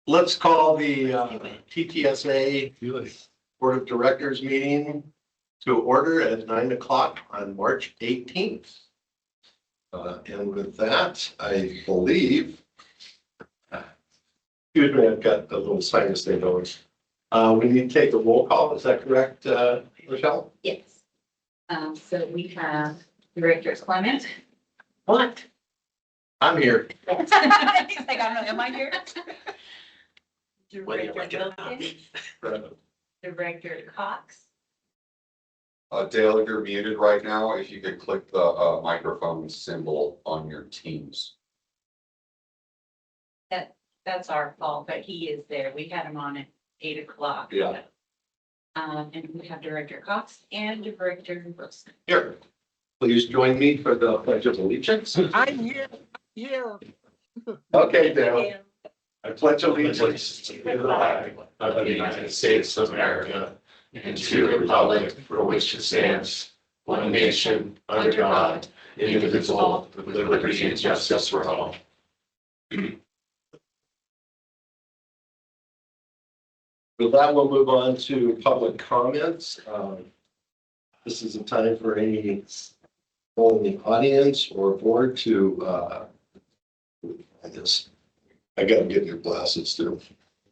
Let's call the TTSA Board of Directors meeting to order at 9 o'clock on March 18th. And with that, I believe, excuse me, I've got a little sinus thing going. We need to take a roll call. Is that correct, Rochelle? Yes. So we have Director Clement. What? I'm here. He's like, I don't know, am I here? What do you Director like Wilkins, Director Cox, Dale, you're muted right now. If you could click the microphone symbol on your Teams. that's our fault, but he is there. We had him on at 8 o'clock. Yeah. And we have Director Cox and Director Wilson. Here. Please join me for the Pledge of Allegiance. I'm here. Okay, Dale. I pledge allegiance to the flag of the United States of America and to the republic for which it stands, one nation, under God, indivisible, with liberty and justice for all. With that, we'll move on to public comments. This is a time for any people in the audience or board to, I gotta get your glasses too.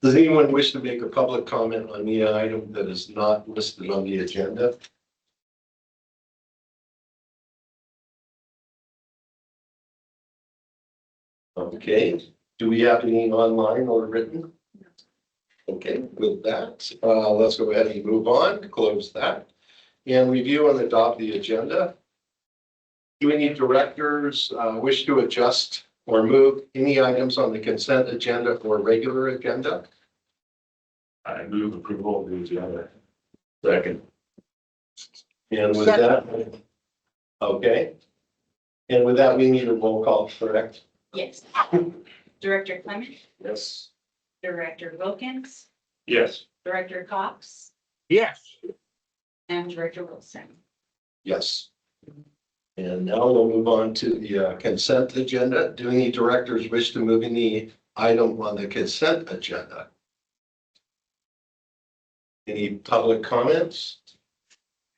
Does anyone wish to make a public comment on the item that is not listed on the agenda? Okay, do we have any online or written? Okay, with that, let's go ahead and move on, close that. And review and adopt the agenda. Do any directors wish to adjust or move any items on the consent agenda or regular agenda? I move approval of the agenda. Second. And with that, okay. And with that, we need a roll call, correct? Yes. Director Clement, Yes. Director Wilkins, Yes. Director Cox, Yes. and Director Wilson. Yes. And now we'll move on to the consent agenda. Do any directors wish to move any item on the consent agenda? Any public comments?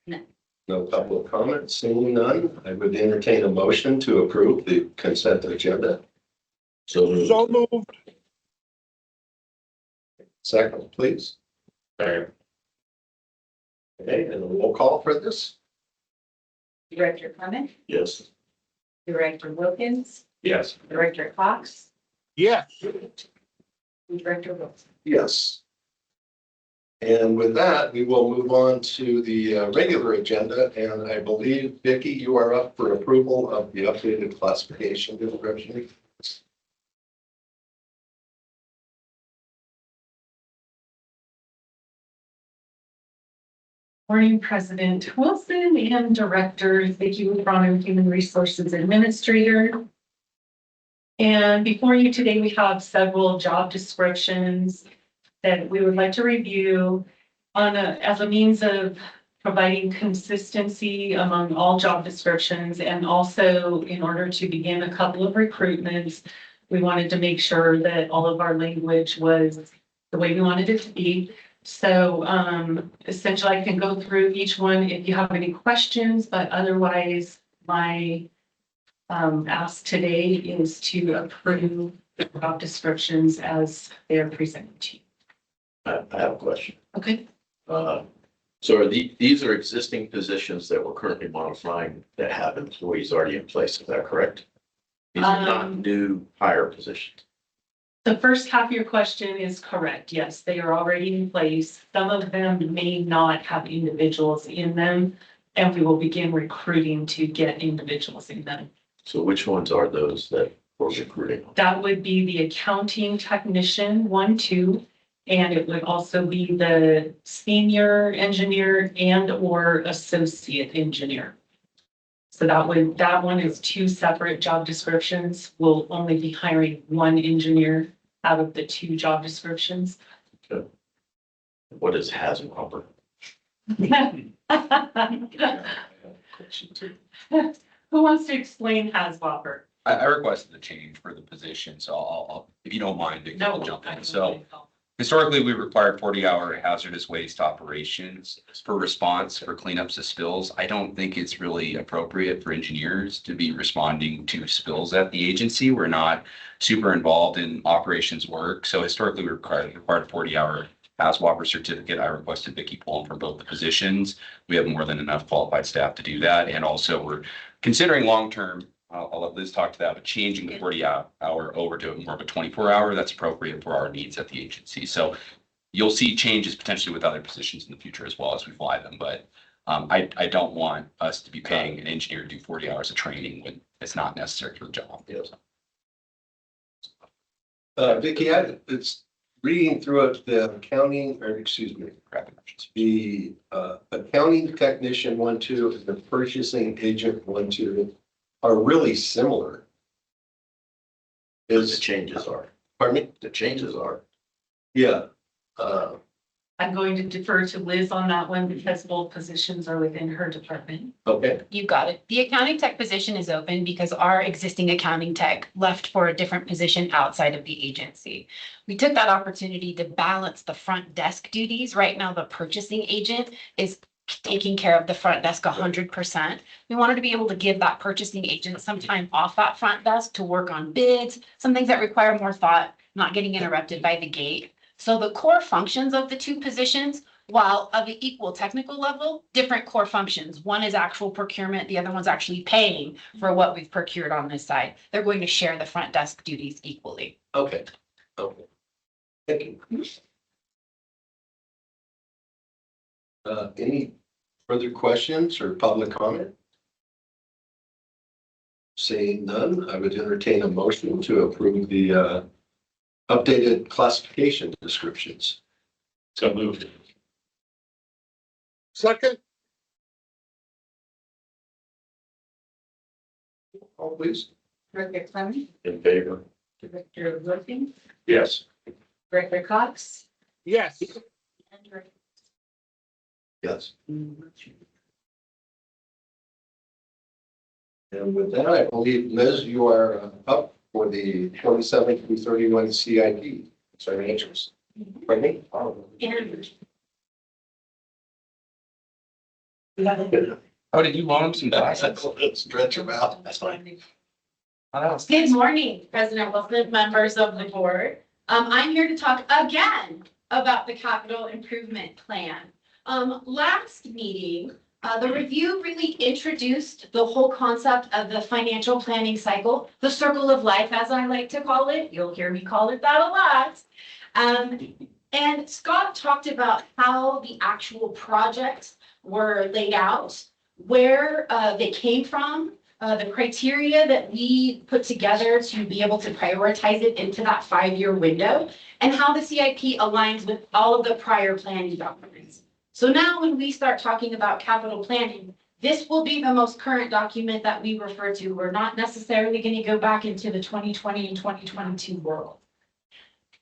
No. No public comments, seeing none, I would entertain a motion to approve the consent agenda. So moved. Second, please. Second. Okay, and a roll call for this? Director Clement, Yes. Director Wilkins, Yes. Director Cox, Yes. and Director Wilson. Yes. And with that, we will move on to the regular agenda, and I believe, Vicki, you are up for approval of the updated classification description. Morning, President Wilson and Director Vicki Lubrano, Human Resources Administrator. And before you today, we have several job descriptions that we would like to review as a means of providing consistency among all job descriptions, and also in order to begin a couple of recruitments, we wanted to make sure that all of our language was the way we wanted it to be. So essentially I can go through each one if you have any questions, but otherwise my ask today is to approve the job descriptions as they are presented to you. I have a question. Okay. So are these are existing positions that we're currently modifying that have employees already in place, is that correct? These are not new hire positions. The first half of your question is correct. Yes, they are already in place. Some of them may not have individuals in them, and we will begin recruiting to get individuals in them. So which ones are those that we're recruiting? That would be the accounting technician 1, 2, and it would also be the senior engineer and or associate engineer. So that one is 2 separate job descriptions. We'll only be hiring 1 engineer out of the 2 job descriptions. What is HAZMOPper? Who wants to explain HAZWOPper? I requested a change for the position, so I'll, if you don't mind, Vicky, I'll jump in. So historically, we required 40-hour hazardous waste operations for response for cleanups of spills. I don't think it's really appropriate for engineers to be responding to spills at the agency. We're not super involved in operations work. So historically, we required a 40-hour HAZWOPER certificate. I requested Vicky Pullum for both the positions. We have more than enough qualified staff to do that. And also we're considering long-term, I'll let Liz talk to that, but changing the 40-hour over to more of a 24-hour, that's appropriate for our needs at the agency. So you'll see changes potentially with other positions in the future as well as we fly them. But I don't want us to be paying an engineer to do 40 hours of training when it's not necessary for the job. Vicky, it's reading through it, the accounting, or excuse me, the accounting technician 1-2 and the purchasing agent 1-2 are really similar. The changes are, Pardon me? the changes are. Yeah. I'm going to defer to Liz on that one because both positions are within her department. Okay. You got it. The accounting tech position is open because our existing accounting tech left for a different position outside of the agency. We took that opportunity to balance the front desk duties. Right now, the purchasing agent is taking care of the front desk 100%. We wanted to be able to give that purchasing agent some time off that front desk to work on bids, some things that require more thought, not getting interrupted by the gate. So the core functions of the two positions, while of an equal technical level, different core functions. One is actual procurement, the other one's actually paying for what we've procured on this side. They're going to share the front desk duties equally. Okay. Okay. Thank you. Any further questions or public comment? Seeing none, I would entertain a motion to approve the updated classification descriptions. So moved. Second, Call please. Director Clement, In favor? Director Wilkins, Yes. Director Cox, yes. and Director. Yes. And with that, I believe, Liz, you are up for the 27 through 31 CIP. Sorry, answers. Pardon me? Oh, did you loan him some glasses? Stretch them out. That's fine. Good morning, President Wilson, members of the board. I'm here to talk again about the capital improvement plan. Last meeting, the review really introduced the whole concept of the financial planning cycle, the circle of life, as I like to call it. You'll hear me call it that a lot. And Scott talked about how the actual projects were laid out, where they came from, the criteria that we put together to be able to prioritize it into that 5-year window, and how the CIP aligns with all of the prior planning documents. So now when we start talking about capital planning, this will be the most current document that we refer to. We're not necessarily going to go back into the 2020 and 2022 world.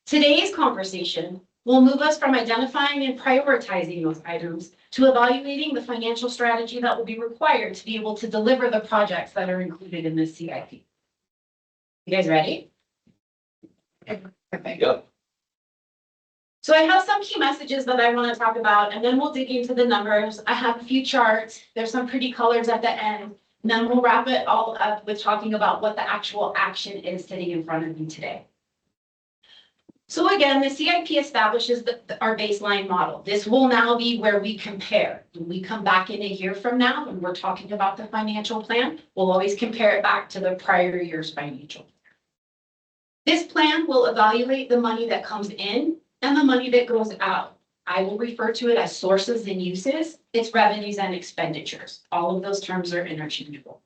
Today's conversation will move us from identifying and prioritizing those items to evaluating the financial strategy that will be required to be able to deliver the projects that are included in this CIP. You guys ready? Perfect. Yep. So I have some key messages that I want to talk about, and then we'll dig into the numbers. I have a few charts. There's some pretty colors at the end. And then we'll wrap it all up with talking about what the actual action is sitting in front of you today. So again, the CIP establishes our baseline model. This will now be where we compare. When we come back in a year from now, when we're talking about the financial plan, we'll always compare it back to the prior year's financial plan. This plan will evaluate the money that comes in and the money that goes out. I will refer to it as sources and uses. It's revenues and expenditures. All of those terms are interchangeable.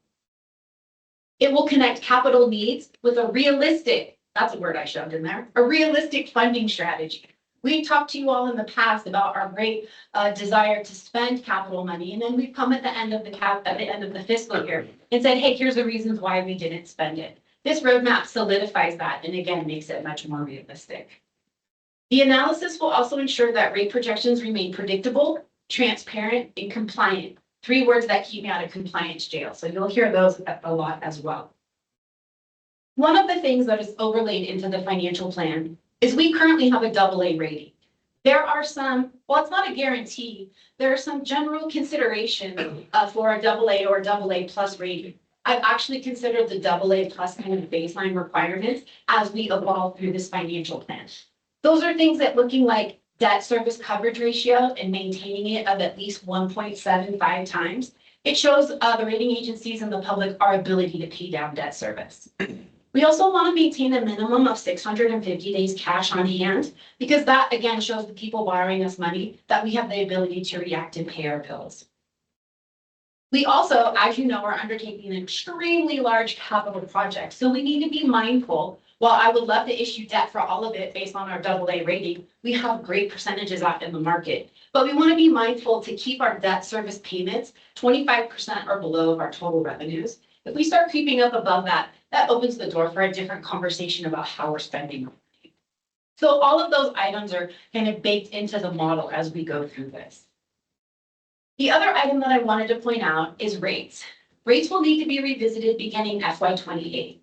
It will connect capital needs with a realistic, that's a word I shoved in there, a realistic funding strategy. We talked to you all in the past about our great desire to spend capital money, and then we've come at the end of the fiscal year and said, hey, here's the reasons why we didn't spend it. This roadmap solidifies that and again makes it much more realistic. The analysis will also ensure that rate projections remain predictable, transparent, and compliant. 3 words that keep me out of compliance jail. So you'll hear those a lot as well. One of the things that is overlaid into the financial plan is we currently have a AA rating. There are some, well, it's not a guarantee, there are some general considerations for a AA or AA plus rating. I've actually considered the AA plus kind of baseline requirements as we evolve through this financial plan. Those are things that looking like debt service coverage ratio and maintaining it of at least 1.75 times. It shows the rating agencies and the public our ability to pay down debt service. We also want to maintain a minimum of 650 days cash on hand, because that again shows the people borrowing us money that we have the ability to react and pay our bills. We also, as you know, are undertaking an extremely large capital project, so we need to be mindful. While I would love to issue debt for all of it based on our AA rating, we have great percentages out in the market. But we want to be mindful to keep our debt service payments 25% or below of our total revenues. If we start creeping up above that, that opens the door for a different conversation about how we're spending. So all of those items are kind of baked into the model as we go through this. The other item that I wanted to point out is rates. Rates will need to be revisited beginning FY28.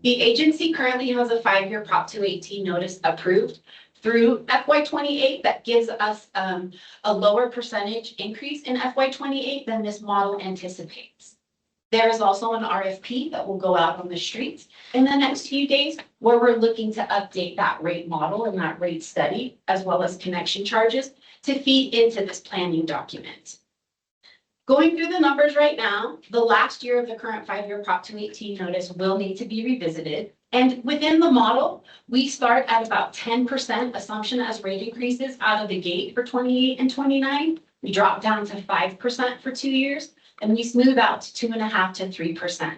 The agency currently has a 5-year Prop 218 notice approved through FY28 that gives us a lower percentage increase in FY28 than this model anticipates. There is also an RFP that will go out on the streets in the next few days where we're looking to update that rate model and that rate study, as well as connection charges, to feed into this planning document. Going through the numbers right now, the last year of the current 5-year Prop 218 notice will need to be revisited. And within the model, we start at about 10% assumption as rate increases out of the gate for 28 and 29. We drop down to 5% for 2 years, and we smooth out to 2.5% to 3%.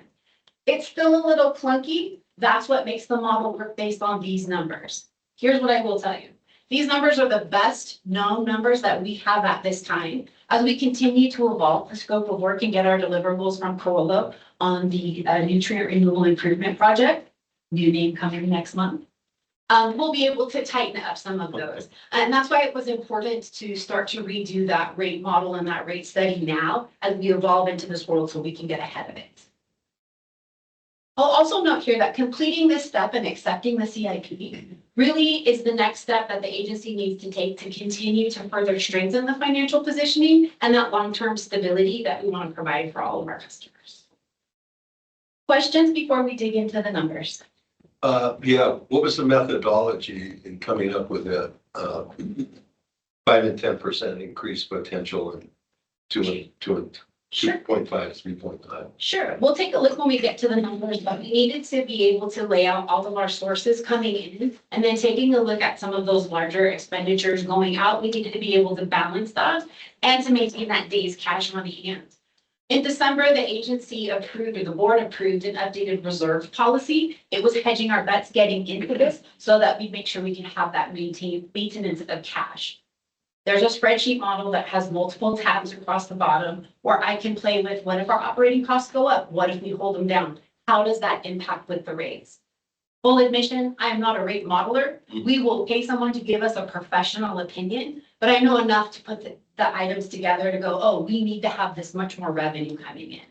It's still a little clunky. That's what makes the model work based on these numbers. Here's what I will tell you. These numbers are the best known numbers that we have at this time. As we continue to evolve the scope of work and get our deliverables from Carollo on the nutrient removal improvement project, new name coming next month, we'll be able to tighten up some of those. And that's why it was important to start to redo that rate model and that rate study now as we evolve into this world so we can get ahead of it. I'll also note here that completing this step and accepting the CIP really is the next step that the agency needs to take to continue to further strengthen the financial positioning and that long-term stability that we want to provide for all of our customers. Questions before we dig into the numbers? Yeah, what was the methodology in coming up with a 5 and 10% increase potential and 2.5, 3.5? Sure, we'll take a look when we get to the numbers, but we needed to be able to lay out all of our sources coming in and then taking a look at some of those larger expenditures going out. We needed to be able to balance that and to maintain that day's cash on hand. In December, the agency approved, or the board approved, an updated reserve policy. It was hedging our bets getting into this so that we make sure we can have that maintenance of cash. There's a spreadsheet model that has multiple tabs across the bottom where I can play with what if our operating costs go up? What if we hold them down? How does that impact with the rates? Full admission, I am not a rate modeler. We will pay someone to give us a professional opinion, but I know enough to put the items together to go, oh, we need to have this much more revenue coming in.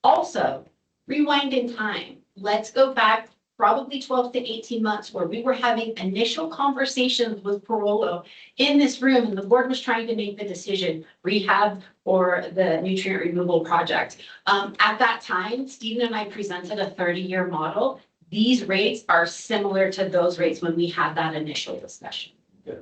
Also, rewind in time. Let's go back probably 12 to 18 months where we were having initial conversations with Carollo in this room and the board was trying to make the decision, rehab or the nutrient removal project. At that time, Stephen and I presented a 30-year model. These rates are similar to those rates when we had that initial discussion. Yeah.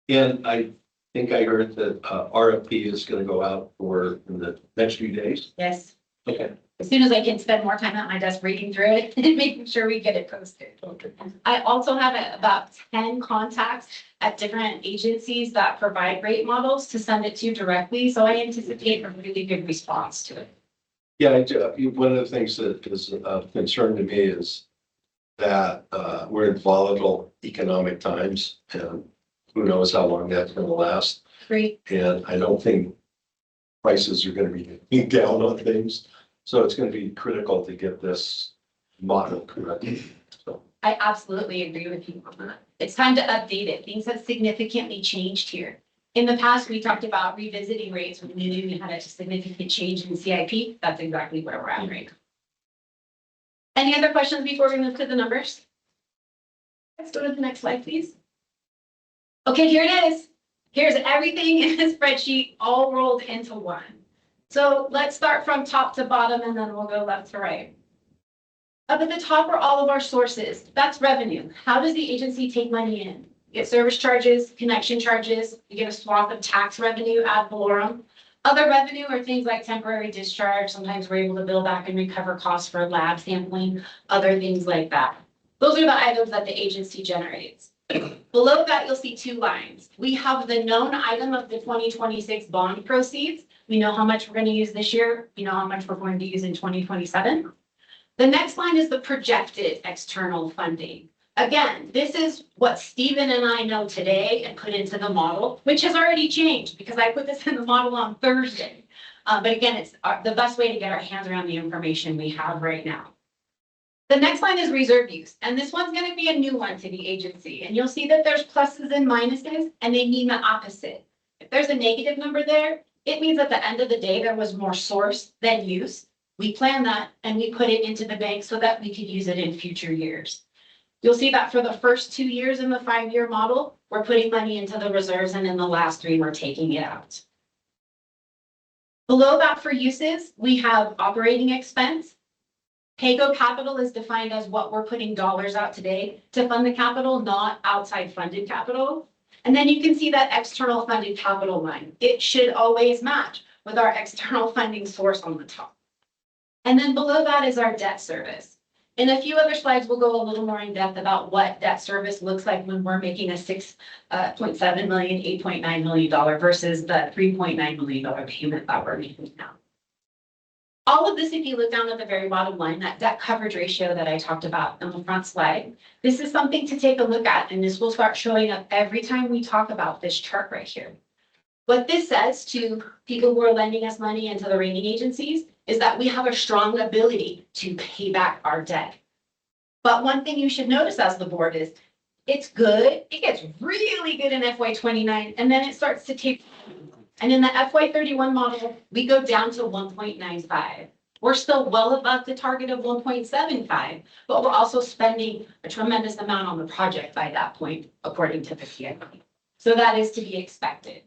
And I think I heard that RFP is going to go out for in the next few days. Yes. Okay. As soon as I can spend more time at my desk reading through it and making sure we get it posted. Okay. I also have about 10 contacts at different agencies that provide rate models to send it to directly. So I anticipate a really good response to it. Yeah, one of the things that is of concern to me is that we're in volatile economic times and who knows how long that's going to last. Great. And I don't think prices are going to be down on things. So it's going to be critical to get this model correct. So I absolutely agree with you on that. It's time to update it. Things have significantly changed here. In the past, we talked about revisiting rates when we knew we had a significant change in CIP. That's exactly where we're at right now. Any other questions before we move to the numbers? Let's go to the next slide, please. Okay, here it is. Here's everything in the spreadsheet all rolled into one. So let's start from top to bottom and then we'll go left to right. Up at the top are all of our sources. That's revenue. How does the agency take money in? You get service charges, connection charges, you get a swath of tax revenue ad valorem. Other revenue are things like temporary discharge. Sometimes we're able to bill back and recover costs for lab sampling, other things like that. Those are the items that the agency generates. Below that, you'll see two lines. We have the known item of the 2026 bond proceeds. We know how much we're going to use this year. We know how much we're going to use in 2027. The next line is the projected external funding. Again, this is what Stephen and I know today and put into the model, which has already changed because I put this in the model on Thursday. But again, it's the best way to get our hands around the information we have right now. The next line is reserve use, and this one's going to be a new one to the agency. And you'll see that there's pluses and minuses, and they mean the opposite. If there's a negative number there, it means at the end of the day, there was more source than use. We plan that and we put it into the bank so that we could use it in future years. You'll see that for the first 2 years in the 5-year model, we're putting money into the reserves, and in the last 3, we're taking it out. Below that for uses, we have operating expense. PAYGO capital is defined as what we're putting dollars out today to fund the capital, not outside funded capital. And then you can see that external funded capital line. It should always match with our external funding source on the top. And then below that is our debt service. In a few other slides, we'll go a little more in depth about what debt service looks like when we're making a $6.7 million, $8.9 million versus the $3.9 million payment that we're making now. All of this, if you look down at the very bottom line, that debt coverage ratio that I talked about on the front slide, this is something to take a look at, and this will start showing up every time we talk about this chart right here. What this says to people who are lending us money and to the rating agencies is that we have a strong ability to pay back our debt. But one thing you should notice as the board is it's good. It gets really good in FY29, and then it starts to taper. And in the FY31 model, we go down to 1.95. We're still well above the target of 1.75, but we're also spending a tremendous amount on the project by that point, according to the CIP. So that is to be expected.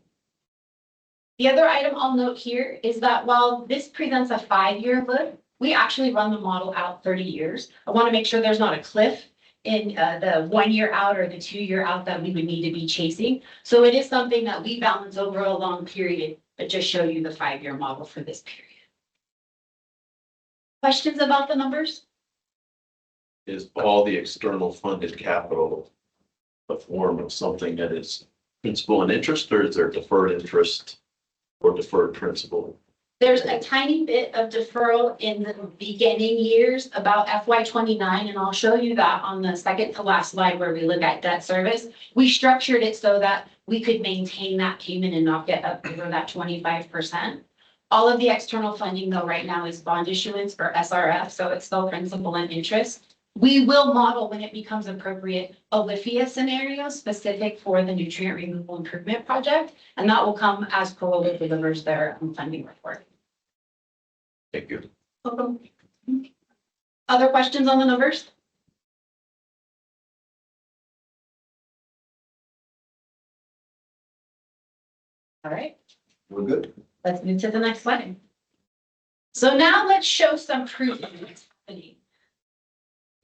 The other item I'll note here is that while this presents a 5-year look, we actually run the model out 30 years. I want to make sure there's not a cliff in the 1 year out or the 2 year out that we would need to be chasing. So it is something that we balance over a long period, but just show you the 5-year model for this period. Questions about the numbers? Is all the external funded capital a form of something that is principal and interest, or is there deferred interest or deferred principal? There's a tiny bit of deferral in the beginning years about FY29, and I'll show you that on the second to last slide where we look at debt service. We structured it so that we could maintain that payment and not get up over that 25%. All of the external funding though right now is bond issuance or SRF, so it's still principal and interest. We will model when it becomes appropriate a LIFIA scenario specific for the nutrient removal improvement project, and that will come as Corolla delivers their funding report. Thank you. Welcome. Other questions on the numbers? All right, We're good. let's move to the next slide. So now let's show some proof of what's happening.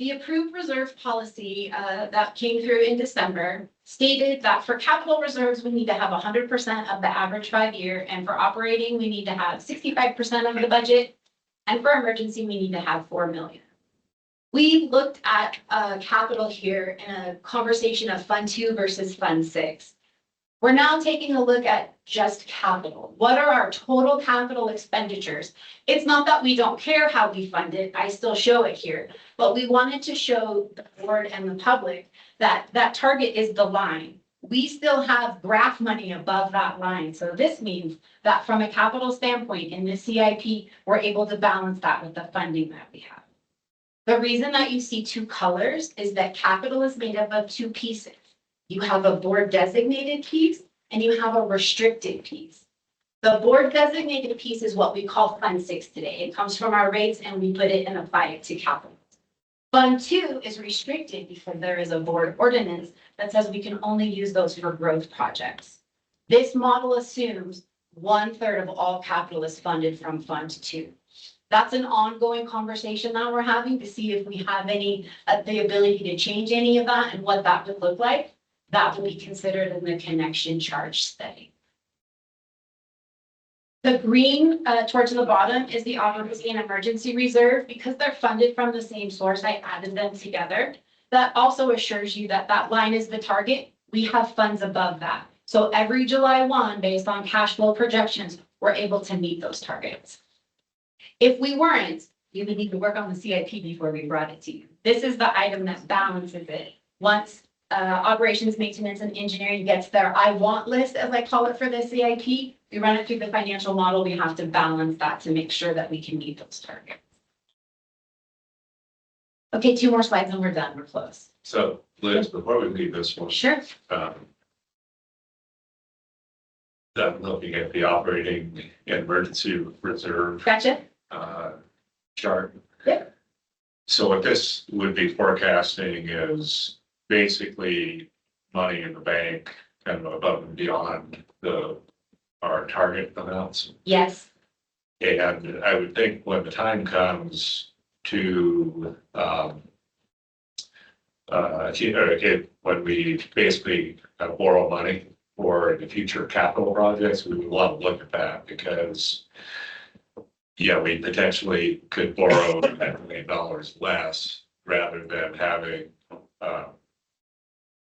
The approved reserve policy that came through in December stated that for capital reserves, we need to have 100% of the average 5-year, and for operating, we need to have 65% of the budget, and for emergency, we need to have 4 million. We looked at capital here in a conversation of Fund 2 versus Fund 6. We're now taking a look at just capital. What are our total capital expenditures? It's not that we don't care how we fund it. I still show it here, but we wanted to show the board and the public that that target is the line. We still have graph money above that line. So this means that from a capital standpoint in the CIP, we're able to balance that with the funding that we have. The reason that you see 2 colors is that capital is made up of 2 pieces. You have a board designated piece and you have a restricted piece. The board designated piece is what we call Fund 6 today. It comes from our rates and we put it and apply it to capital. Fund 2 is restricted because there is a board ordinance that says we can only use those for growth projects. This model assumes 1/3 of all capital is funded from Fund 2. That's an ongoing conversation that we're having to see if we have any, the ability to change any of that and what that would look like. That will be considered in the connection charge study. The green towards the bottom is the operating and emergency reserve. Because they're funded from the same source, I added them together. That also assures you that that line is the target. We have funds above that. So every July 1, based on cash flow projections, we're able to meet those targets. If we weren't, you would need to work on the CIP before we brought it to you. This is the item that balances it. Once operations, maintenance, and engineering gets their I want list, as I call it for the CIP, we run it through the financial model. We have to balance that to make sure that we can meet those targets. Okay, 2 more slides and we're done. We're close. So Liz, before we leave this one, Sure. I'm looking at the operating and emergency reserve Gotcha. chart. Yep. So what this would be forecasting is basically money in the bank kind of above and beyond our target amounts. Yes. And I would think when the time comes to, when we basically borrow money for the future capital projects, we would want to look at that because, yeah, we potentially could borrow $10 million less rather than having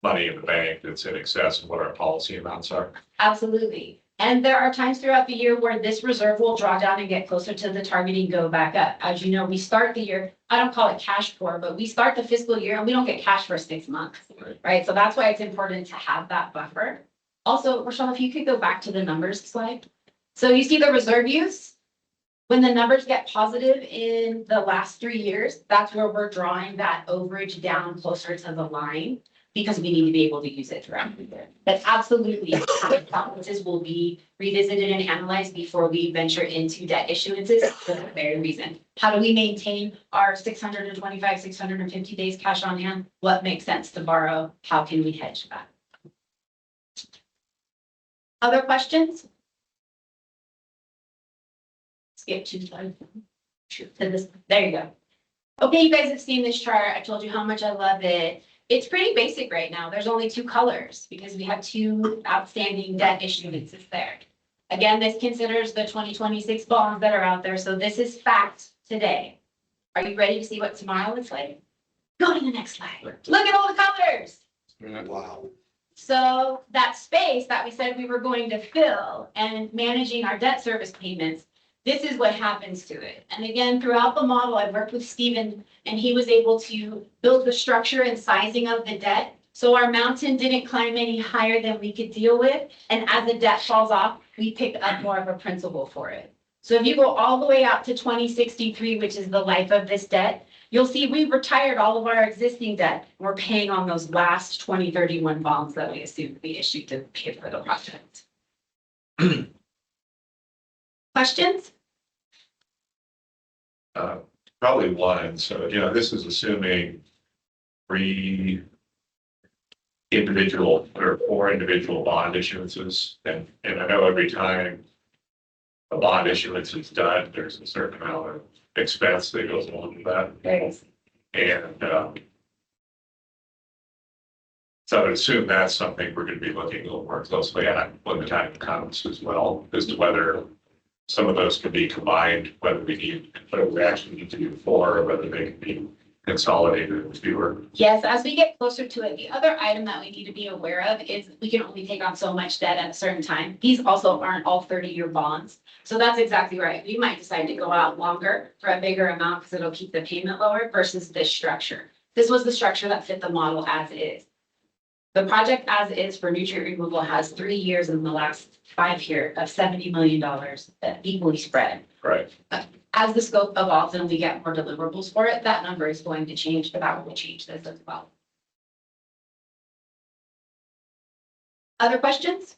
money in the bank that's in excess of what our policy amounts are. Absolutely. And there are times throughout the year where this reserve will draw down and get closer to the target and go back up. As you know, we start the year, I don't call it cash poor, but we start the fiscal year and we don't get cash for 6 months, right? So that's why it's important to have that buffer. Also, Rochelle, if you could go back to the numbers slide. So you see the reserve use. When the numbers get positive in the last 3 years, that's where we're drawing that overage down closer to the line because we need to be able to use it throughout the year. That's absolutely how the balances will be revisited and analyzed before we venture into debt issuances for that very reason. How do we maintain our 625, 650 days cash on hand? What makes sense to borrow? How can we hedge that? Other questions? Skip 2 slides. There you go. Okay, you guys have seen this chart. I told you how much I love it. It's pretty basic right now. There's only 2 colors because we have 2 outstanding debt issuances there. Again, this considers the 2026 bonds that are out there. So this is fact today. Are you ready to see what tomorrow looks like? Go to the next slide. Look at all the colors. Wow. So that space that we said we were going to fill and managing our debt service payments, this is what happens to it. And again, throughout the model, I worked with Stephen and he was able to build the structure and sizing of the debt. So our mountain didn't climb any higher than we could deal with. And as the debt falls off, we pick up more of a principal for it. So if you go all the way out to 2063, which is the life of this debt, you'll see we've retired all of our existing debt. We're paying on those last 2031 bonds that we assumed we issued to pay for the project. Questions? Probably one. So, this is assuming 3 individual or 4 individual bond issuances. And I know every time a bond issuance is done, there's a certain amount of expense that goes along with that. There is. And so I would assume that's something we're going to be looking a little more closely at when the time comes as well, as to whether some of those could be combined, whether we actually need to do 4, or whether they can be consolidated with fewer. Yes, as we get closer to it, the other item that we need to be aware of is we can only take on so much debt at a certain time. These also aren't all 30-year bonds. So that's exactly right. We might decide to go out longer for a bigger amount because it'll keep the payment lower versus this structure. This was the structure that fit the model as is. The project as is for nutrient removal has 3 years in the last 5 years of $70 million equally spread. Right. As the scope evolves and we get more deliverables for it, that number is going to change, but that will change this as well. Other questions?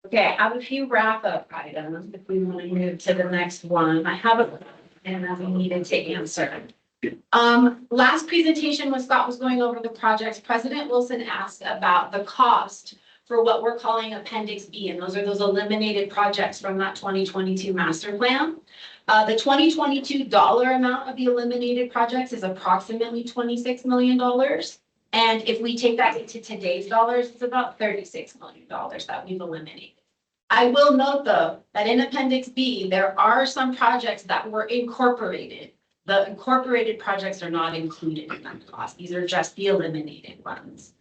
Okay, I have a few wrap-up items if we want to move to the next one. I have a and that we needed to answer. Last presentation when Scott was going over the projects, President Wilson asked about the cost for what we're calling Appendix B, and those are those eliminated projects from that 2022 master plan. The 2022 dollar amount of the eliminated projects is approximately $26 million. And if we take that into today's dollars, it's about $36 million that we've eliminated. I will note though, that in Appendix B, there are some projects that were incorporated. The incorporated projects are not included in that cost. These are just the eliminated ones.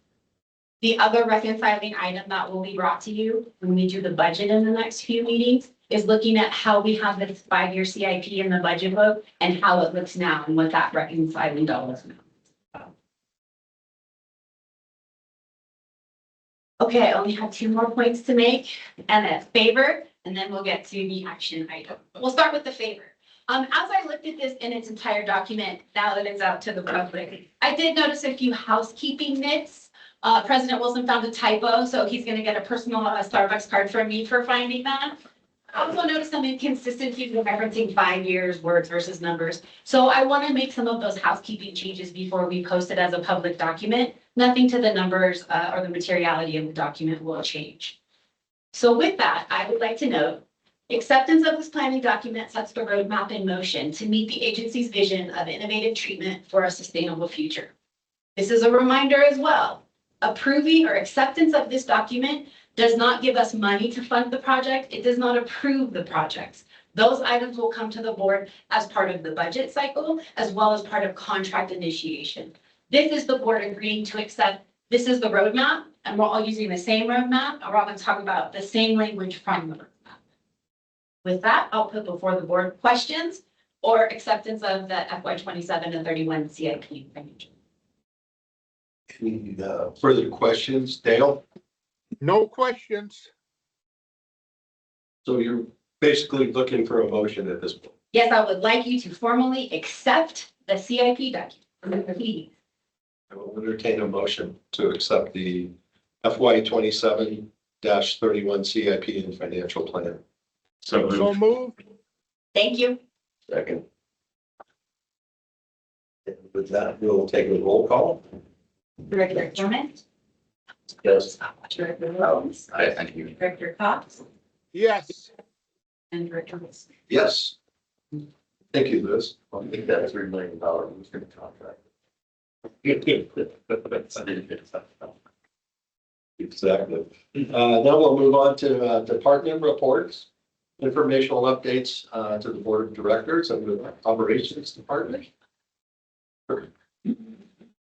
The other reconciling item that will be brought to you when we do the budget in the next few meetings is looking at how we have this 5-year CIP in the budget book and how it looks now and what that reconciling dollars amount. Okay, I only have 2 more points to make, and a favor, and then we'll get to the action item. We'll start with the favor. As I looked at this in its entire document, now that it's out to the public, I did notice a few housekeeping nits. President Wilson found a typo, so he's gonna get a personal Starbucks card from me for finding that. I also noticed some inconsistencies with referencing 5 years, words versus numbers. So I want to make some of those housekeeping changes before we post it as a public document. Nothing to the numbers or the materiality of the document will change. So with that, I would like to note, acceptance of this planning document sets the roadmap in motion to meet the agency's vision of innovative treatment for a sustainable future. This is a reminder as well. Approving or acceptance of this document does not give us money to fund the project. It does not approve the projects. Those items will come to the board as part of the budget cycle, as well as part of contract initiation. This is the board agreeing to accept, this is the roadmap, and we're all using the same roadmap, and we're all going to talk about the same language from the roadmap. With that, I'll put before the board questions or acceptance of the FY27 and 31 CIP financial. Any further questions, Dale? No questions. So you're basically looking for a motion at this point. Yes, I would like you to formally accept the CIP document, please. I will entertain a motion to accept the FY27-31 CIP and financial plan. So So moved. moved. Thank you. Second. And with that, we'll take a roll call. Director McDermott, Yes. Director Rose, Thank you. Director Cox, Yes. and Director Wilson. Yes. Thank you, Liz. I think that $3 million was in the contract. Exactly. Now we'll move on to department reports, informational updates to the board of directors and the operations department.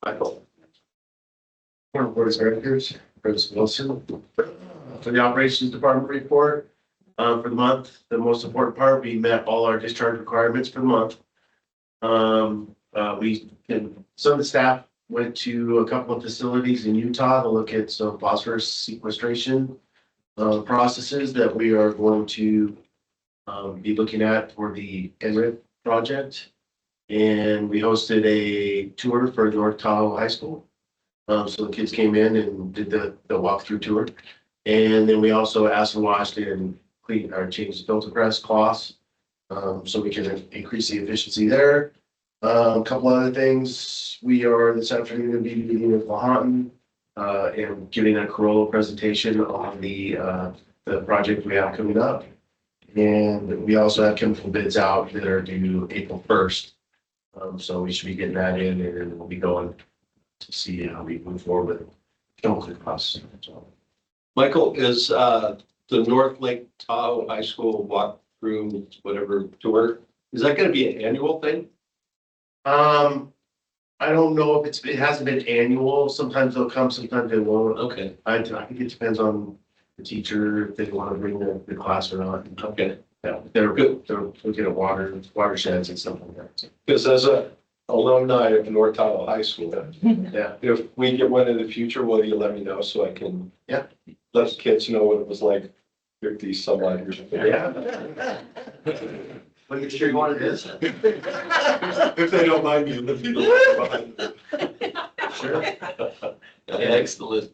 Michael. Morning, Board of Directors, President Wilson. For the Operations Department report, for the month, the most important part, we met all our discharge requirements for the month. Some of the staff went to a couple of facilities in Utah to look at some phosphorus sequestration processes that we are going to be looking at for the NRIP project. And we hosted a tour for North Tahoe High School. So the kids came in and did the walkthrough tour. And then we also acid washed and cleaned or changed the filter press cloths. So we can increase the efficiency there. A couple other things, we are this afternoon going to be meeting with Lahontan and giving a Corolla presentation on the project we have coming up. And we also have chemical bids out that are due April 1st. So we should be getting that in and we'll be going to see how we move forward with chemical costs. So, Michael, is the North Lake Tahoe High School walk through whatever tour, is that going to be an annual thing? I don't know if it hasn't been annual. Sometimes they'll come, sometimes they won't. Okay, I think it depends on the teacher, if they want to bring the class or not. okay. Yeah, they're looking at watersheds and stuff like that. Because as a alumni of North Tahoe High School, Yeah, if we get one in the future, will you let me know so I can Yeah. let the kids know what it was like 50 some odd years ago? yeah. Let me show you what it is. If they don't mind me lifting the line behind. Sure. Excellent.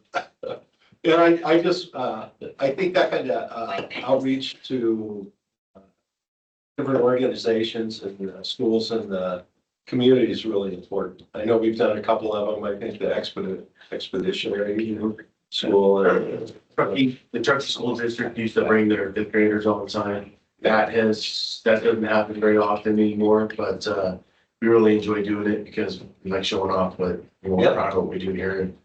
And I just, I think that kind of outreach to different organizations and schools in the community is really important. I know we've done a couple of them. I think the expeditionary school and The Truckee School District used to bring their fifth graders all the time. That doesn't happen very often anymore, but, we really enjoy doing it because we like showing off what, we're proud of what we do here and,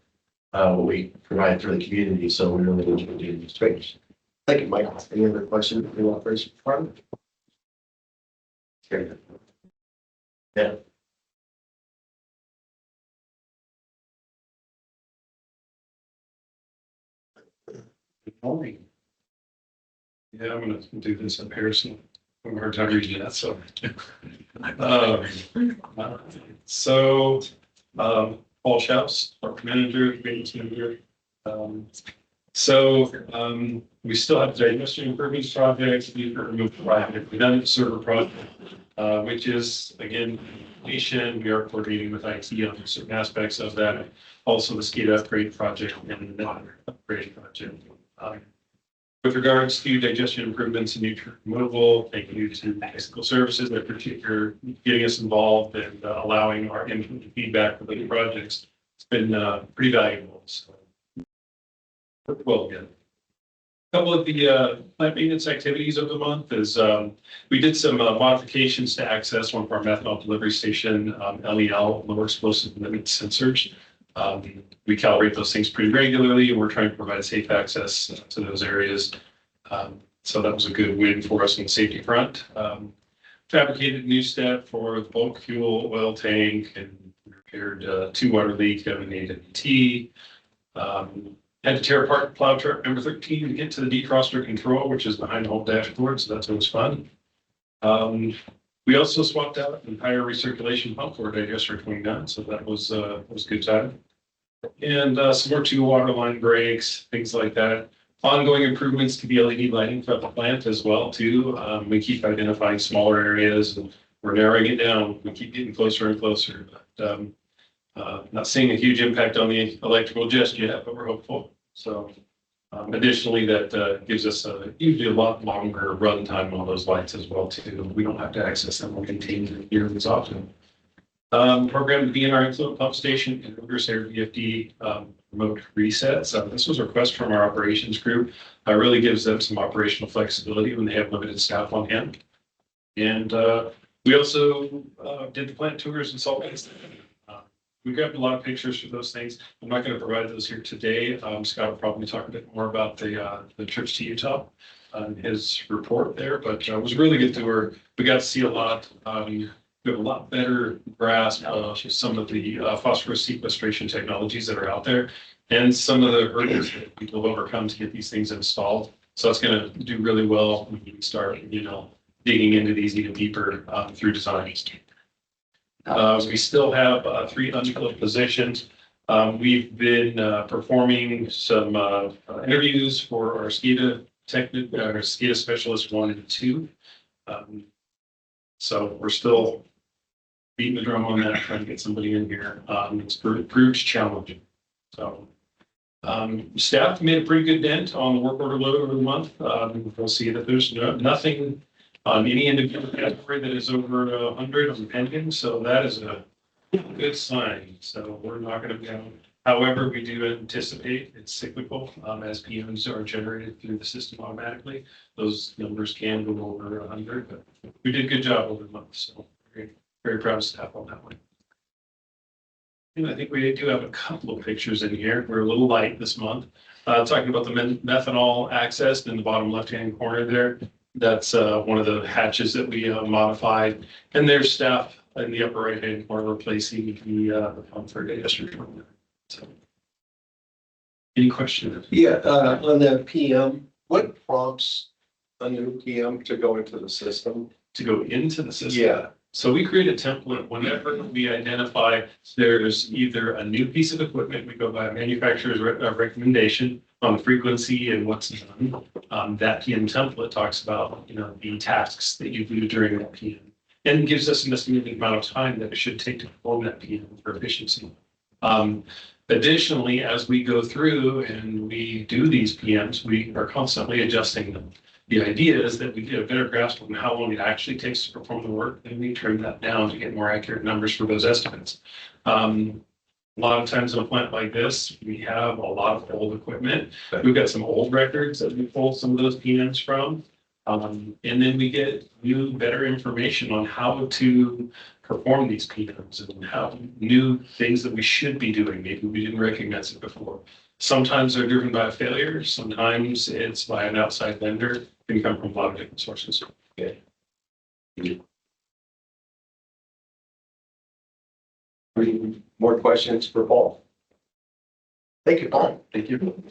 what we provide for the community. So we really enjoy doing these things. Thank you, Mike. Any other questions for the operations department? Okay. Yeah. Good morning. Yeah, I'm gonna do this in person. I'm having a hard time reading that, so. Paul Schaus, our manager, maintenance manager. We still have the digestion improvements project, we've done the server project, which is again, completion. We are coordinating with IT on certain aspects of that. Also the SCADA upgrade project and the upgrade project. With regards to digestion improvements and nutrient removal, thank you to technical services in particular, getting us involved and allowing our input and feedback for the projects. It's been pretty valuable. So, well, again. A couple of the plant maintenance activities of the month is we did some modifications to access one of our methanol delivery station, LEL, lower explosive limit sensors. We calibrate those things pretty regularly, and we're trying to provide safe access to those areas. So that was a good win for us on the safety front. Fabricated a new step for the bulk fuel oil tank and repaired 2 water leaks, have an AWT. Had to tear apart plow truck number 13 to get to the defroster control, which is behind the whole dashboard, so that's always fun. We also swapped out an entire recirculation pump for digester 29, so that was a good time. And some more 2 water line breaks, things like that. Ongoing improvements to the LED lighting throughout the plant as well too. We keep identifying smaller areas and we're narrowing it down. We keep getting closer and closer. But, not seeing a huge impact on the electrical just yet, but we're hopeful. So additionally, that gives us usually a lot longer run time on those lights as well too. We don't have to access them or contain them here as often. Program the BNR influent pump station and Rogers Air VFD remote resets. This was a request from our operations group. Really gives them some operational flexibility when they have limited staff on hand. And we also did the plant tours in Salt Lake. We grabbed a lot of pictures for those things. I'm not going to provide those here today. Scott will probably talk a bit more about the trips to Utah and his report there, but it was a really good tour. We got to see a lot. We have a lot better grasp of some of the phosphorus sequestration technologies that are out there and some of the hurdles that people have overcome to get these things installed. So it's going to do really well when we start, digging into these even deeper through design. We still have 3 unfilled positions. We've been performing some interviews for our SCADA SCADA specialist 1 and 2. So we're still beating the drum on that, trying to get somebody in here. It's proved challenging. So staff made a pretty good dent on the work order load over the month. We'll see that there's nothing on any individual category that is over 100 on pending, so that is a good sign. So we're not going to be down. However, we do anticipate it's cyclical as PMs are generated through the system automatically. Those numbers can go over 100, but we did a good job over the month. So very, very proud of staff on that one. And I think we do have a couple of pictures in here. We're a little light this month. Talking about the methanol access in the bottom left-hand corner there. That's one of the hatches that we modified. And there's staff in the upper right-hand corner replacing the pump for digester. So, any questions? Yeah, on the PM, what prompts a new PM to go into the system? To go into the system? Yeah. So we create a template whenever we identify there's either a new piece of equipment, we go by a manufacturer's recommendation on the frequency and what's done. That PM template talks about, the tasks that you do during that PM and gives us an estimated amount of time that it should take to perform that PM for efficiency. Additionally, as we go through and we do these PMs, we are constantly adjusting them. The idea is that we get a better grasp on how long it actually takes to perform the work, and we trim that down to get more accurate numbers for those estimates. A lot of times in a plant like this, we have a lot of old equipment. We've got some old records that we pull some of those PMs from. And then we get new, better information on how to perform these PMs and how new things that we should be doing. Maybe we didn't recognize it before. Sometimes they're driven by a failure. Sometimes it's by an outside vendor. It can come from a lot of different sources. Okay. More questions for Paul? Thank you, Paul. Thank you.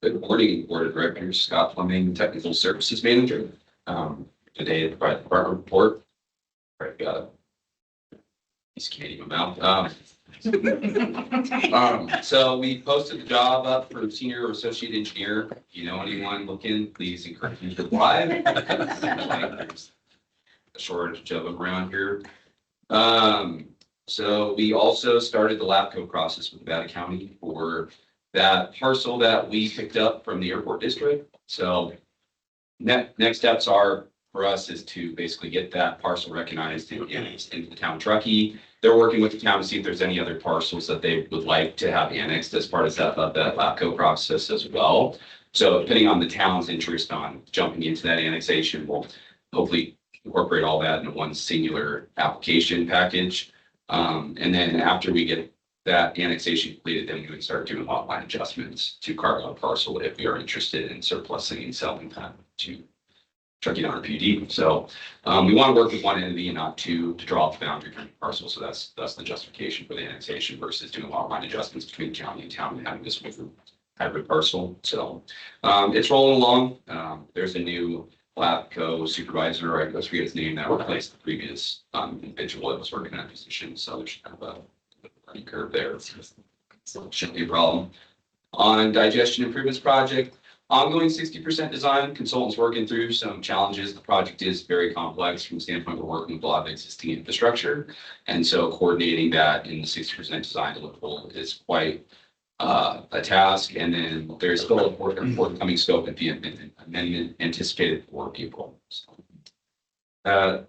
Good morning, Board of Directors, Scott Fleming, Technical Services Manager. Today, the Fire Department report. Right, got it. Just can't even mouth. So we posted the job up for senior or associate engineer. If you know anyone looking, please encourage me to apply. There's a shortage of them around here. So we also started the LAPCO process with Nevada County for that parcel that we picked up from the airport district. So next steps are for us is to basically get that parcel recognized and annexed into the town of Truckee. They're working with the town to see if there's any other parcels that they would like to have annexed as part of that LAPCO process as well. So depending on the town's interest on jumping into that annexation, we'll hopefully incorporate all that into one singular application package. And then after we get that annexation completed, then we would start doing lot line adjustments to carve out a parcel if we are interested in surplusing and selling that to Truckee Down PUD. So we want to work with one entity and not two to draw up the boundary from the parcel. So that's the justification for the annexation versus doing lot line adjustments between county and town and having this hybrid parcel. So it's rolling along. There's a new LAPCO supervisor, I forget his name, that replaced the previous individual that was working that position. So there's kind of a learning curve there. So it shouldn't be a problem. On digestion improvements project, ongoing 60% design, consultants working through some challenges. The project is very complex from the standpoint we're working with a lot of existing infrastructure. And so coordinating that in the 60% design deliverable is quite a task. And then there's still a forthcoming scope at the amendment anticipated for April. So,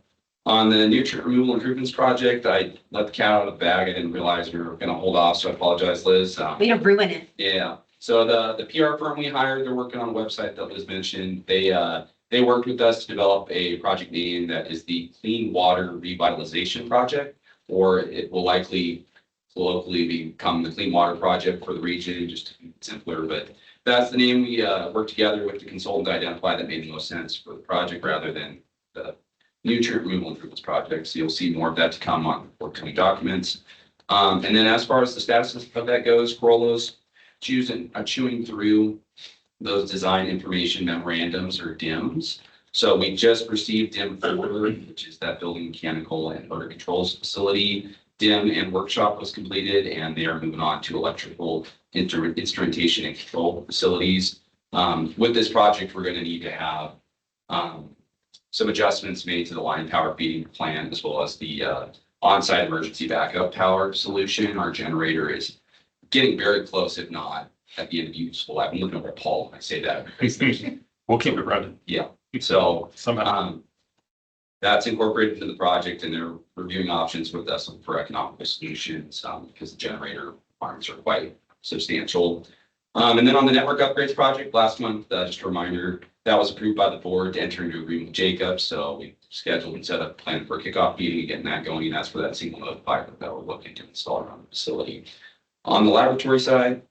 on the nutrient removal improvements project, I let the cat out of the bag. I didn't realize we were going to hold off, so I apologize, Liz. Way to ruin it. Yeah. So the PR firm we hired, they're working on a website that Liz mentioned. They worked with us to develop a project name that is the Clean Water Revitalization Project, or it will likely locally become the Clean Water Project for the region, just to be simpler. But that's the name. We worked together with the consultant to identify that made the most sense for the project rather than the nutrient removal improvements project. So you'll see more of that to come on forthcoming documents. And then as far as the status of that goes, Corollo's chewing through those design information memorandums or DIMs. So we just received DIM 4, which is that building mechanical and motor controls facility. DIM and workshop was completed, and they are moving on to electrical instrumentation and control facilities. With this project, we're going to need to have some adjustments made to the line power feeding plan, as well as the on-site emergency backup power solution. Our generator is getting very close, if not at the end of useful life. I'm looking over at Paul when I say that. We'll keep it running. Yeah. So Somehow. that's incorporated into the project, and they're reviewing options with us for economical solutions because the generator requirements are quite substantial. And then on the network upgrades project last month, just a reminder, that was approved by the board to enter into agreement with Jacobs. So we scheduled and set up a plan for a kickoff meeting and getting that going. And that's for that single node fiber that we're looking to install around the facility. On the laboratory side,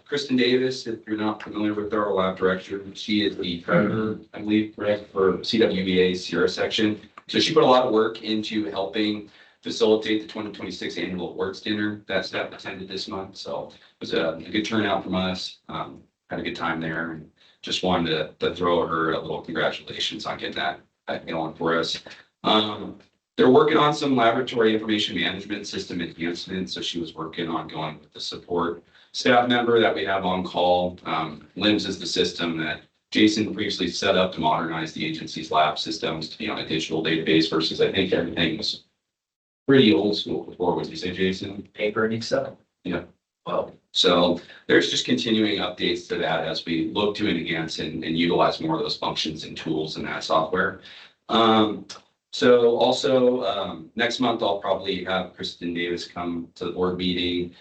Kristen Davis, if you're not familiar with our lab director, she is the president, I believe, correct, for CWVA's Sierra section. So she put a lot of work into helping facilitate the 2026 annual awards dinner that staff attended this month. So it was a good turnout from us. Had a good time there, and just wanted to throw her a little congratulations on getting that going for us. They're working on some laboratory information management system enhancements. So she was working on going with the support staff member that we have on call. LIMS is the system that Jason previously set up to modernize the agency's lab systems to be on a digital database versus I think everything was pretty old school before. Would you say, Jason? Paper and Excel. Yeah. Well, so there's just continuing updates to that as we look to enhance and utilize more of those functions and tools in that software. So also, next month, I'll probably have Kristen Davis come to the board meeting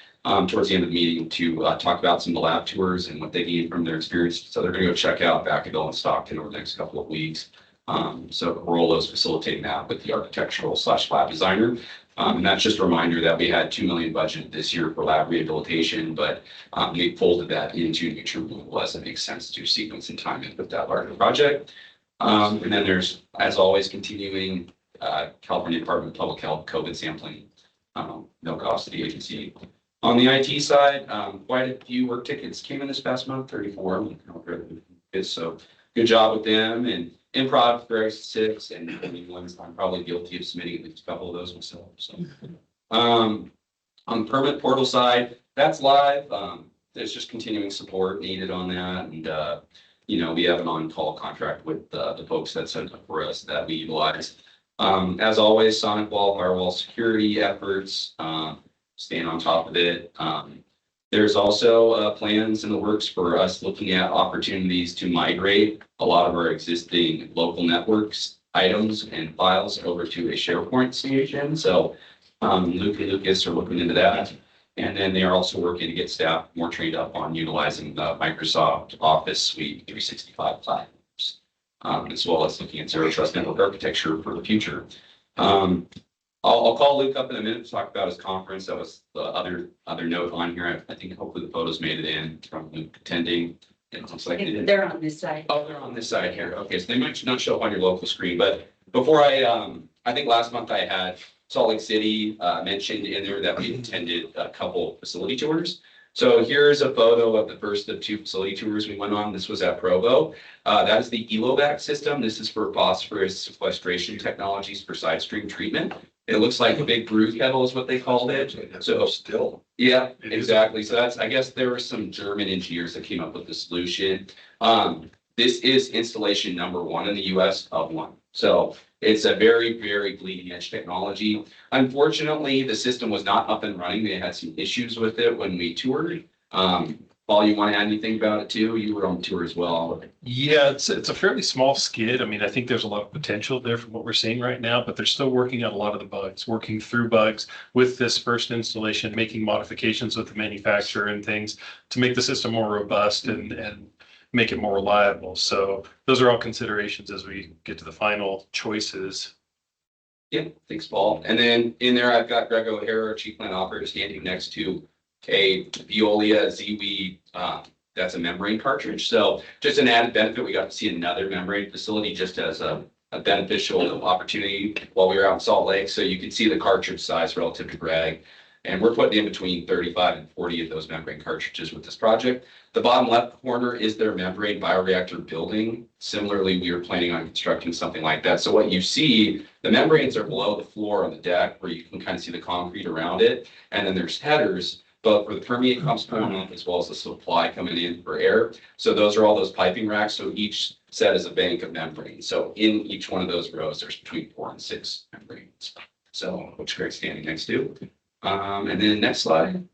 towards the end of the meeting to talk about some of the lab tours and what they need from their experience. So they're going to go check out Vacaville and Stockton over the next couple of weeks. So Corollo's facilitating that with the architectural/lab designer. And that's just a reminder that we had 2 million budget this year for lab rehabilitation, but we folded that into neutral removal as it makes sense to sequence and time it with that larger project. And then there's, as always, continuing California Department of Public Health COVID sampling, no cost to the agency. On the IT side, quite a few work tickets came in this past month, 34. So good job with them. And Improv, very 6, and I'm probably guilty of submitting at least a couple of those myself. So on the permit portal side, that's live. There's just continuing support needed on that. And we have an on-call contract with the folks that set up for us that we utilize. As always, Sonic Wall, firewall security efforts, staying on top of it. There's also plans in the works for us looking at opportunities to migrate a lot of our existing local networks, items and files over to a SharePoint solution. So Luke and Lucas are looking into that. And then they are also working to get staff more trained up on utilizing the Microsoft Office Suite 365 platforms, as well as looking at Zero Trust Network architecture for the future. I'll call Luke up in a minute to talk about his conference. That was the other note on here. I think hopefully the photos made it in from Luke attending. It looks like they did. They're on this side. Oh, they're on this side here. Okay, so they might not show up on your local screen, but before I think last month I had Salt Lake City mentioned in there that we attended a couple facility tours. So here's a photo of the first of 2 facility tours we went on. This was at Provo. That is the ELOVAC system. This is for phosphorus sequestration technologies for side stream treatment. It looks like a big brew kettle is what they called it. So still. Yeah, exactly. So that's, I guess there were some German engineers that came up with the solution. This is installation number 1 in the US of 1. So it's a very, very bleeding edge technology. Unfortunately, the system was not up and running. They had some issues with it when we toured. Paul, you want to add anything about it too? You were on the tour as well. Yeah, it's a fairly small skid. I mean, I think there's a lot of potential there from what we're seeing right now, but they're still working out a lot of the bugs, working through bugs with this first installation, making modifications with the manufacturer and things to make the system more robust and make it more reliable. So those are all considerations as we get to the final choices. Yeah, thanks, Paul. And then in there, I've got Greg O'Hara, Chief Plant Operator, standing next to a Veolia ZWE, that's a membrane cartridge. So just an added benefit, we got to see another membrane facility just as a beneficial opportunity while we were out in Salt Lake. So you can see the cartridge size relative to Greg. And we're putting in between 35 and 40 of those membrane cartridges with this project. The bottom left corner is their membrane bioreactor building. Similarly, we were planning on constructing something like that. So what you see, the membranes are below the floor on the deck where you can kind of see the concrete around it. And then there's headers, both for the permeate pumps going up as well as the supply coming in for air. So those are all those piping racks. So each set is a bank of membranes. So in each one of those rows, there's between 4 and 6 membranes. So which Greg's standing next to. And then next slide.